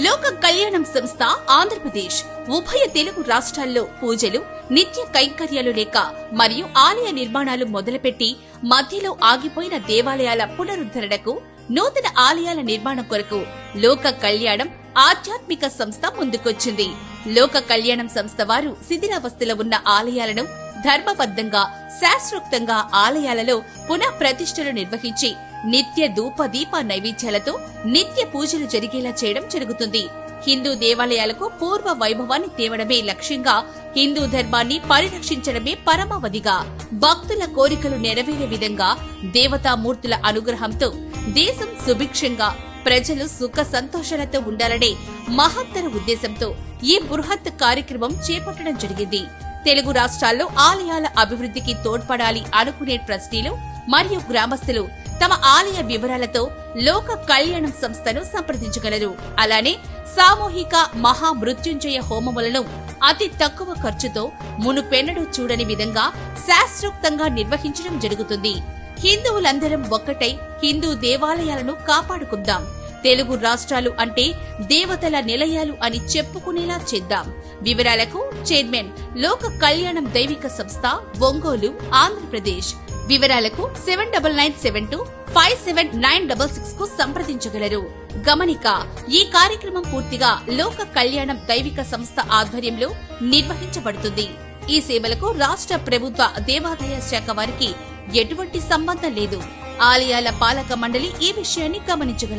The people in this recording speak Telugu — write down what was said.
లోక కళ్యాణం సంస్థ ఆంధ్రప్రదేశ్ ఉభయ తెలుగు రాష్ట్రాల్లో పూజలు, నిత్య కైంకర్యాలు లేక మరియు ఆలయ నిర్మాణాలు మొదలుపెట్టి మధ్యలో ఆగిపోయిన దేవాలయాల పునరుద్ధరణకు, నూతన ఆలయాల నిర్మాణం కొరకు లోక కళ్యాణం ఆధ్యాత్మిక సంస్థ ముందుకొచ్చింది. లోక కళ్యాణం సంస్థ వారు శిథిలావస్థలో ఉన్న ఆలయాలను ధర్మబద్ధంగా, శాస్త్రోక్తంగా ఆలయాలలో పునః ప్రతిష్టలు నిర్వహించి నిత్య ధూప దీప నైవేద్యాలతో నిత్య పూజలు జరిగేలా చేయడం జరుగుతుంది. హిందూ దేవాలయాలకు పూర్వ వైభవాన్ని తేవడమే లక్ష్యంగా, హిందూ ధర్మాన్ని పరిరక్షించడమే పరమావధిగా, భక్తుల కోరికలు నెరవేరే విధంగా, దేవతామూర్తుల అనుగ్రహంతో దేశం సుభిక్షంగా, ప్రజలు సుఖ సంతోషాలతో ఉండాలనే మహత్తర ఉద్దేశంతో ఈ బృహత్ కార్యక్రమం చేపట్టడం జరిగింది. తెలుగు రాష్ట్రాల్లో ఆలయాల అభివృద్ధికి తోడ్పడాలి అనుకునే ట్రస్టీలు మరియు గ్రామస్తులు తమ ఆలయ వివరాలతో లోక కళ్యాణం సంస్థను సంప్రదించగలరు. అలానే సామూహిక మహామృత్యుంజయ హోమములను అతి తక్కువ ఖర్చుతో మునుపెన్నడూ చూడని విధంగా శాస్త్రోక్తంగా నిర్వహించడం జరుగుతుంది. హిందువులందరం ఒక్కటై హిందూ దేవాలయాలను కాపాడుకుందాం. తెలుగు రాష్ట్రాలు అంటే దేవతల నిలయాలు అని చెప్పుకునేలా చేద్దాం. వివరాలకు చైర్మన్ లోక కళ్యాణం దైవిక సంస్థ, ఒంగోలు, ఆంధ్రప్రదేశ్. వివరాలకు 7997257966 కు సంప్రదించగలరు. గమనిక: ఈ కార్యక్రమం పూర్తిగా లోక కళ్యాణం దైవిక సంస్థ ఆధ్వర్యంలో నిర్వహించబడుతుంది. ఈ సేవలకు రాష్ట్ర ప్రభుత్వ దేవాదాయ శాఖ వారికి ఎటువంటి సంబంధం లేదు. ఆలయాల పాలక మండలి ఈ విషయాన్ని గమనించగలరు.